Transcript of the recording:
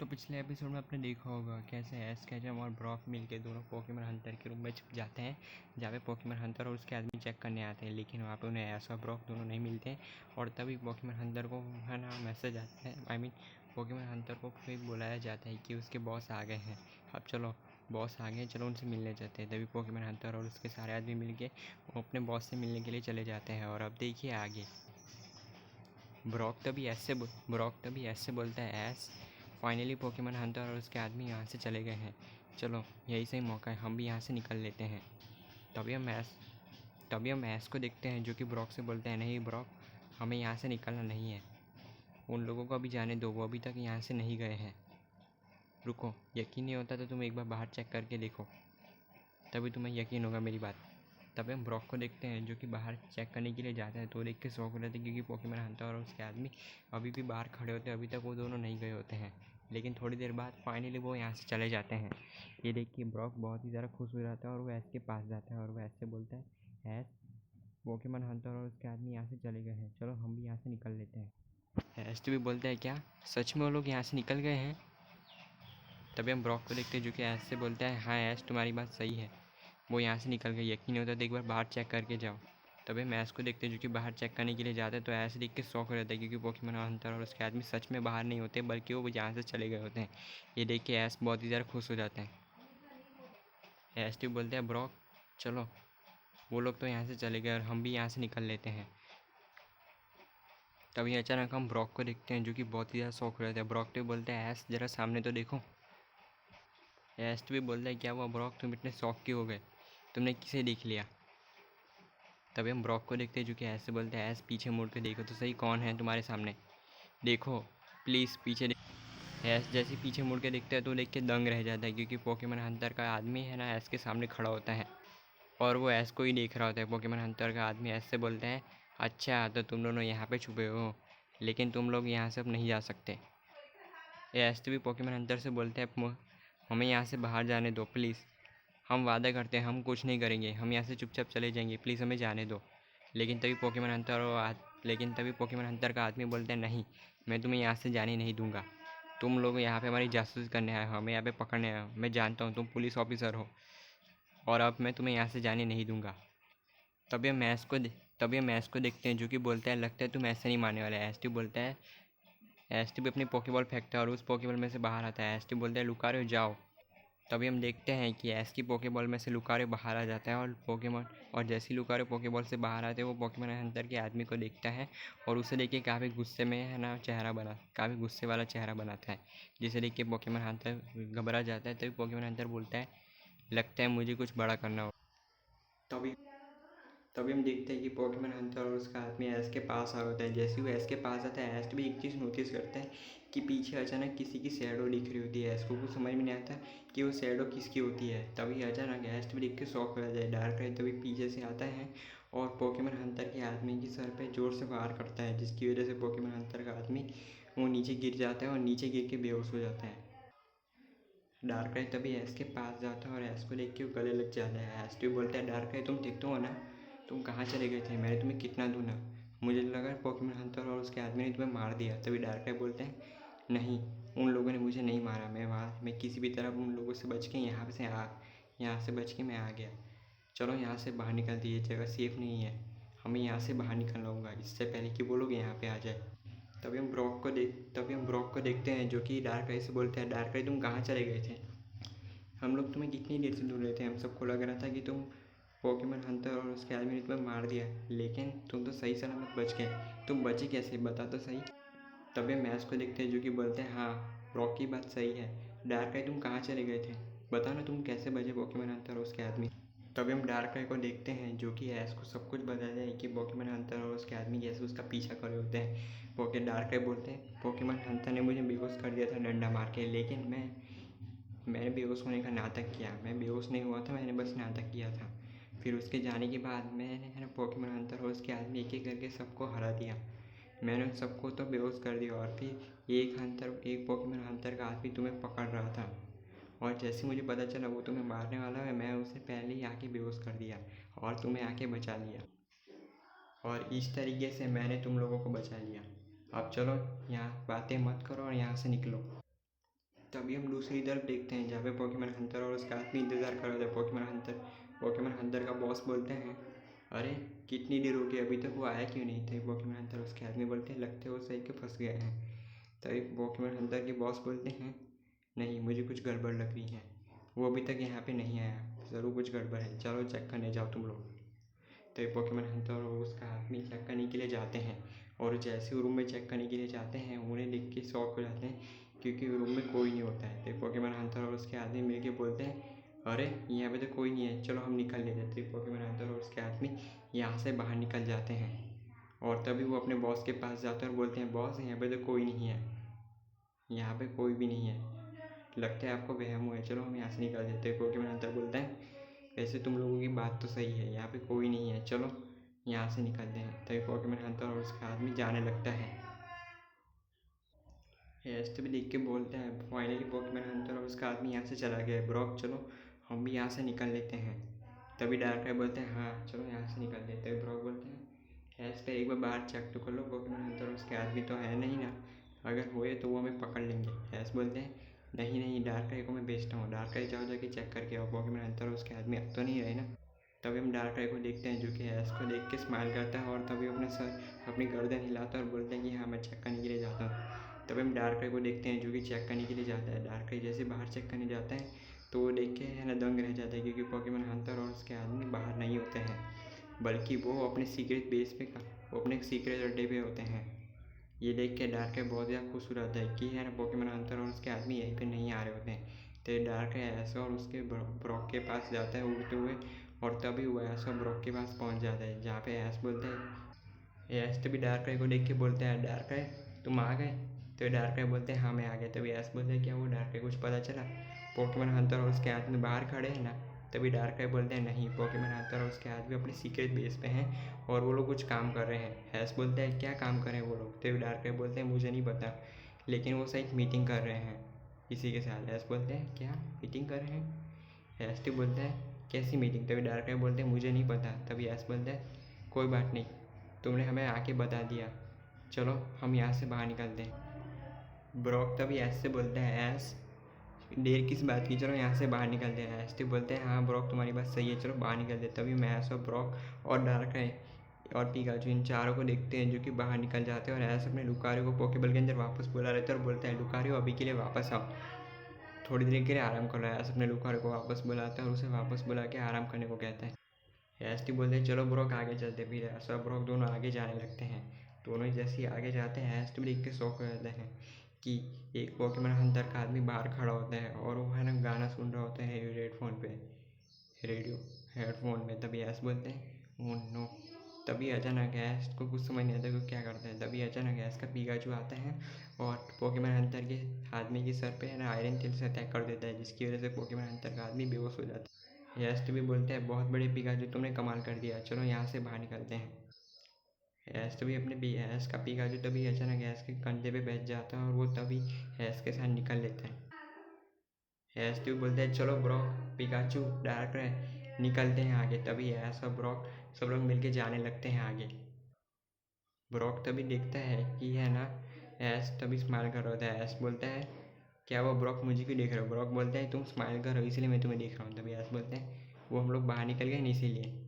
तो पिछले एपिसोड में आपने देखा होगा कैसे एश कैचम और ब्रॉक मिलके दोनों पोकेमॉन हंटर के रूम में छुप जाते हैं, जहाँ पे पोकेमॉन हंटर और उसके आदमी चेक करने आते हैं। लेकिन वहाँ पे उन्हें एश और ब्रॉक दोनों नहीं मिलते हैं और तभी पोकेमॉन हंटर को है ना मैसेज आता है, पोकेमॉन हंटर को फिर बुलाया जाता है कि उसके बॉस आ गए हैं। अब चलो बॉस आ गए, चलो उनसे मिलने जाते हैं। तभी पोकेमॉन हंटर और उसके सारे आदमी मिल के अपने बॉस से मिलने के लिए चले जाते हैं। और अब देखिए आगे ब्रॉक तभी ऐसे बोलता है, ऐस फाइनली पोकेमॉन हंटर और उसके आदमी यहाँ से चले गए हैं, चलो यही सही मौका है, हम भी यहाँ से निकल लेते हैं। तभी हम ऐस को देखते हैं जो कि ब्रॉक से बोलते हैं, नहीं ब्रॉक, हमें यहाँ से निकलना नहीं है, उन लोगों को अभी जाने दो, वो अभी तक यहाँ से नहीं गए हैं। रुको, यकीन नहीं होता तो तुम एक बार बाहर चेक करके देखो, तभी तुम्हें यकीन होगा मेरी बात। तभी हम ब्रॉक को देखते हैं जो कि बाहर चेक करने के लिए जाता है। तो देख के शौक हो जाते हैं क्योंकि पोकेमॉन हंटर और उसके आदमी अभी भी बाहर खड़े होते हैं, अभी तक वो दोनों नहीं गए होते हैं। लेकिन थोड़ी देर बाद फाइनली वो यहाँ से चले जाते हैं। ये देख के ब्रॉक बहुत ही ज़्यादा खुश हो जाता है और वो ऐस के पास जाता है और वो ऐस से बोलता है, ऐस पोकेमॉन हंटर और उसके आदमी यहाँ से चले गए हैं, चलो हम भी यहाँ से निकल लेते हैं। ऐस तो भी बोलता है, क्या सच में वो लोग यहाँ से निकल गए हैं? तभी हम ब्रॉक को देखते हैं जो कि ऐस से बोलता है, हाँ ऐस तुम्हारी बात सही है, वो यहाँ से निकल गई, यकीन नहीं होता तो एक बार बाहर चेक करके जाओ। तभी मैं ऐस को देखते हैं जो कि बाहर चेक करने के लिए जाते हैं। तो ऐसे देख के शौक हो जाता है क्योंकि पोकेमॉन हंटर और उसके आदमी सच में बाहर नहीं होते बल्कि वो यहाँ से चले गए होते हैं। ये देख के ऐस बहुत ही ज़्यादा खुश हो जाते हैं। ऐस भी बोलते हैं, ब्रॉक चलो, वो लोग तो यहाँ से चले गए और हम भी यहाँ से निकल लेते हैं। तभी अचानक हम ब्रॉक को देखते हैं जो कि बहुत ही ज़्यादा शौक हो जाता है। ब्रॉक तो बोलते हैं, ऐस ज़रा सामने तो देखो। ऐस भी बोलता है, क्या हुआ ब्रॉक, तुम इतने शौक क्यों हो गए, तुमने किसे देख लिया? तभी हम ब्रॉक को देखते हैं जो कि ऐसे बोलते हैं, ऐस पीछे मुड़ के देखो तो सही कौन है तुम्हारे सामने, देखो प्लीज़ पीछे ऐस जैसे पीछे मुड़ के देखता है तो देख के दंग रह जाता है क्योंकि पोकेमॉन हंटर का आदमी है ना ऐस के सामने खड़ा होता है और वो ऐस को ही देख रहा होता है। पोकेमॉन हंटर का आदमी ऐस से बोलता है, अच्छा तो तुम दोनों यहाँ पे छुपे हो, लेकिन तुम लोग यहाँ से अब नहीं जा सकते। ऐस तो भी पोकेमॉन हंटर से बोलते हैं, हमें यहाँ से बाहर जाने दो प्लीज़, हम वादा करते हैं हम कुछ नहीं करेंगे, हम यहाँ से चुपचाप चले जाएंगे, प्लीज़ हमें जाने दो। लेकिन तभी पोकेमॉन हंटर का आदमी बोलते हैं, नहीं मैं तुम्हें यहाँ से जाने नहीं दूंगा, तुम लोग यहाँ पे हमारी जासूसी करने आए हो, हमें यहाँ पे पकड़ने आए हो, मैं जानता हूँ तुम पुलिस ऑफिसर हो और अब मैं तुम्हें यहाँ से जाने नहीं दूंगा। तभी हम ऐश को देखते हैं जो कि बोलता है, लगता है तुम ऐसे नहीं मानने वाले। ऐश बोलता है, ऐश भी अपनी पोकेबॉल फेंकता है और उस पोकेबॉल में से बाहर आता है। ऐश बोलता है, लुकारो जाओ। तभी हम देखते हैं कि ऐश की पोकेबॉल में से लुकारो बाहर आ जाता है और जैसे ही लुकारो पोकेबॉल से बाहर आते हैं वो पोकेमॉन हंटर के आदमी को देखता है और उसे देख के काफ़ी गुस्से में है ना काफ़ी गुस्से वाला चेहरा बनाता है, जिसे देख के पोकेमॉन हंटर घबरा जाता है। तभी पोकेमॉन हंटर बोलता है, लगता है मुझे कुछ बड़ा करना हो। तभी तभी हम देखते हैं कि पोकेमॉन हंटर और उसका आदमी ऐश के पास आ होता है। जैसे ही वो ऐश के पास आता है, ऐश भी एक चीज़ नोटिस करता है कि पीछे अचानक किसी की शैडो दिख रही होती है। ऐश को कुछ समझ में नहीं आता कि वो शैडो किसकी होती है। तभी अचानक ऐश भी देख के शॉक हो जाता है। डार्कराइड तभी पीछे से आता है और पोकेमॉन हंटर के आदमी के सर पे जोर से वार करता है, जिसकी वजह से पोकेमॉन हंटर का आदमी वो नीचे गिर जाता है और नीचे गिर के बेहोश हो जाता है। डार्कराइड तभी ऐश के पास जाता है और ऐश को देख के वो गले लग जाता है। ऐश भी बोलता है, डार्कराइड तुम ठीक तो हो ना, तुम कहाँ चले गए थे, मैंने तुम्हें कितना ढूंढा, मुझे लगा पोकेमॉन हंटर और उसके आदमी ने तुम्हें मार दिया। तभी डार्कराइड बोलते हैं, नहीं उन लोगों ने मुझे नहीं मारा, मैं किसी भी तरह उन लोगों से बच के यहाँ से बच के मैं आ गया। चलो यहाँ से बाहर निकलती, ये जगह सेफ़ नहीं है, हमें यहाँ से बाहर निकलना होगा इससे पहले कि वो लोग यहाँ पे आ जाए। तभी हम ब्रॉक को देखते हैं जो कि डार्कराइड से बोलते हैं, डार्कराइड तुम कहाँ चले गए थे, हम लोग तुम्हें कितनी देर से ढूंढ रहे थे, हम सबको लग रहा था कि तुम पोकेमॉन हंटर और उसके आदमी ने तुम्हें मार दिया, लेकिन तुम तो सही सलामत बच गए, तुम बचे कैसे बता तो सही। तभी मैच को देखते हैं जो कि बोलते हैं, हाँ ब्रॉक की बात सही है, डार्कराइड तुम कहाँ चले गए थे, बताओ ना तुम कैसे बचे पोकेमॉन हंटर और उसके आदमी। तभी हम डार्कराइड को देखते हैं जो कि ऐश को सब कुछ बताता है कि पोकेमॉन हंटर और उसके आदमी कैसे उसका पीछा करे होते हैं। डार्कराइड बोलते हैं, पोकेमॉन हंटर ने मुझे बेहोश कर दिया था डंडा मार के, लेकिन मैंने बेहोश होने का नाटक किया, मैं बेहोश नहीं हुआ था, मैंने बस नाटक किया था। फिर उसके जाने के बाद मैंने है ना पोकेमॉन हंटर और उसके आदमी एक एक करके सबको हरा दिया, मैंने सबको तो बेहोश कर दिया और फिर एक पोकेमॉन हंटर का आदमी तुम्हें पकड़ रहा था और जैसे मुझे पता चला वो तुम्हें मारने वाला है, मैं उसे पहले ही आके बेहोश कर दिया और तुम्हें आके बचा लिया और इस तरीके से मैंने तुम लोगों को बचा लिया। अब चलो यहाँ बातें मत करो और यहाँ से निकलो। तभी हम दूसरी तरफ देखते हैं जहाँ पे पोकेमॉन हंटर और उसका आदमी इंतज़ार कर रहा था। पोकेमॉन हंटर का बॉस बोलते हैं, अरे कितनी देर हो गई अभी तक वो आया क्यों नहीं? थे पोकेमॉन हंटर उसके आदमी बोलते हैं, लगते हो सही के फंस गए हैं। तभी पोकेमॉन हंटर के बॉस बोलते हैं, नहीं मुझे कुछ गड़बड़ लग रही है, वो अभी तक यहाँ पे नहीं आया, ज़रूर कुछ गड़बड़ है, चलो चेक करने जाओ तुम लोग। तो ये पोकेमॉन हंटर और उसका आदमी चेक करने के लिए जाते हैं और जैसे वो रूम में चेक करने के लिए जाते हैं उन्हें देख के शॉक हो जाते हैं क्योंकि रूम में कोई नहीं होता है। तो पोकेमॉन हंटर और उसके आदमी मिल के बोलते हैं, अरे यहाँ पे तो कोई नहीं है, चलो हम निकल लेते हैं। तो पोकेमॉन हंटर और उसके आदमी यहाँ से बाहर निकल जाते हैं और तभी वो अपने बॉस के पास जाते हैं और बोलते हैं, बॉस यहाँ पे तो कोई नहीं है, यहाँ पे कोई भी नहीं है, लगता है आपको वहम हुआ है, चलो हम यहाँ से निकल देते हैं। पोकेमॉन हंटर बोलता है, वैसे तुम लोगों की बात तो सही है, यहाँ पे कोई नहीं है, चलो यहाँ से निकलते हैं। तभी पोकेमॉन हंटर और उसका आदमी जाने लगता है। एस्ट भी देख के बोलता है, फाइनली पोकेमॉन हंटर और उसका आदमी यहाँ से चला गया है, ब्रॉक चलो हम भी यहाँ से निकल लेते हैं। तभी डार्क बोलते हैं, हाँ चलो यहाँ से निकल लेते हैं। ब्रॉक बोलते हैं, एस्ट एक बार बाहर चेक तो कर लो, पोकेमॉन हंटर और उसके आदमी तो है नहीं ना, अगर हुए तो वो हमें पकड़ लेंगे। एस बोलते हैं, नहीं नहीं डार्क को मैं भेजता हूँ, डार्क जाओ जाके चेक करके आओ, पोकेमॉन हंटर और उसके आदमी अब तो नहीं रहे ना। तभी हम डार्क को देखते हैं जो कि एस को देख के स्माइल करता है और तभी अपने सर अपनी गर्दन हिलाता है और बोलते हैं कि हाँ मैं चेक करने के लिए जाता हूँ। तभी हम डार्क को देखते हैं जो कि चेक करने के लिए जाता है। डार्क जैसे बाहर चेक करने जाता है तो वो देख के है ना दंग रह जाता है क्योंकि पोकेमॉन हंटर और उसके आदमी बाहर नहीं होते हैं, बल्कि वो अपने सीक्रेट बेस पे वो अपने सीक्रेट अड्डे पे होते हैं। ये देख के डार्क बहुत ज़्यादा खुश हो जाता है कि है ना पोकेमॉन हंटर और उसके आदमी यहीं पे नहीं आ रहे होते हैं। तो डार्क ऐसा और उसके ब्रॉक के पास जाता है उड़ते हुए और तभी वो ऐसा ब्रॉक के पास पहुंच जाता है जहाँ पे ऐस बोलते हैं, ऐस तभी डार्क को देख के बोलते हैं, डार्क तुम आ गए? तो डार्क बोलते हैं, हाँ मैं आ गया। तभी ऐस बोलते हैं, क्या वो डार्क कुछ पता चला? पोकेमॉन हंटर और उसके आदमी बाहर खड़े हैं ना। तभी डार्क बोलते हैं, नहीं पोकेमॉन हंटर और उसके आदमी अपने सीक्रेट बेस पे हैं और वो लोग कुछ काम कर रहे हैं। ऐस बोलते हैं, क्या काम कर रहे हैं वो लोग? तभी डार्क बोलते हैं, मुझे नहीं पता, लेकिन वो शायद मीटिंग कर रहे हैं इसी के साथ। ऐस बोलते हैं, क्या मीटिंग कर रहे हैं? ऐस बोलते हैं, कैसी मीटिंग? तभी डार्क बोलते हैं, मुझे नहीं पता। तभी ऐस बोलते हैं, कोई बात नहीं, तुमने हमें आके बता दिया, चलो हम यहाँ से बाहर निकलते हैं। ब्रॉक तभी ऐस से बोलते हैं, ऐस देर किस बात की, चलो यहाँ से बाहर निकलते हैं। ऐस बोलते हैं, हाँ ब्रॉक तुम्हारी बात सही है, चलो बाहर निकलते हैं। तभी मैं ऐसा ब्रॉक और डार्क और पिकाचू इन चारों को देखते हैं जो कि बाहर निकल जाते हैं और ऐसे अपने लुकारियो को पोकेबल के अंदर वापस बुला लेते हैं और बोलते हैं, लुकारियो अभी के लिए वापस आओ, थोड़ी देर के लिए आराम कर रहा है। ऐसे अपने लुकारियो को वापस बुलाता है और उसे वापस बुला के आराम करने को कहता है। एस टी बोलते हैं, चलो ब्रॉक आगे चलते। फिर ऐसा ब्रॉक दोनों आगे जाने लगते हैं। दोनों ही जैसे ही आगे जाते हैं एस टी भी देख के शौक हो जाते हैं कि एक पोकेमॉन हंटर का आदमी बाहर खड़ा होता है और वो है ना गाना सुन रहा होता है हेडफोन पे, रेडियो हेडफोन में। तभी ऐस बोलते हैं, ओ नो। तभी अचानक ऐस को कुछ समझ नहीं आता कि क्या करता है। तभी अचानक ऐस का पिकाचू आता है और पोकेमॉन हंटर के आदमी के सर पे है ना आयरन तेल से अटैक कर देता है, जिसकी वजह से पोकेमॉन हंटर का आदमी बेहोश हो जाता है। ऐस भी बोलते हैं, बहुत बड़े पिकाचू तुमने कमाल कर दिया, चलो यहाँ से बाहर निकलते हैं। ऐस तभी अपने ऐस का पिकाचू तभी अचानक ऐस के कंधे पे बैठ जाता है और वो तभी ऐस के साथ निकल लेता है। ऐस भी बोलते हैं, चलो ब्रॉक पिकाचू डार्क रहे निकलते हैं आगे। तभी ऐस और ब्रॉक सब लोग मिलके जाने लगते हैं आगे। ब्रॉक तभी देखता है कि है ना ऐस तभी स्माइल कर रहा होता है। ऐस बोलता है, क्या वो ब्रॉक मुझे क्यों देख रहे हो? ब्रॉक बोलता है, तुम स्माइल कर रहे हो इसलिए मैं तुम्हें देख रहा हूँ। तभी ऐस बोलते हैं, वो हम लोग बाहर निकल गए नहीं इसीलिए।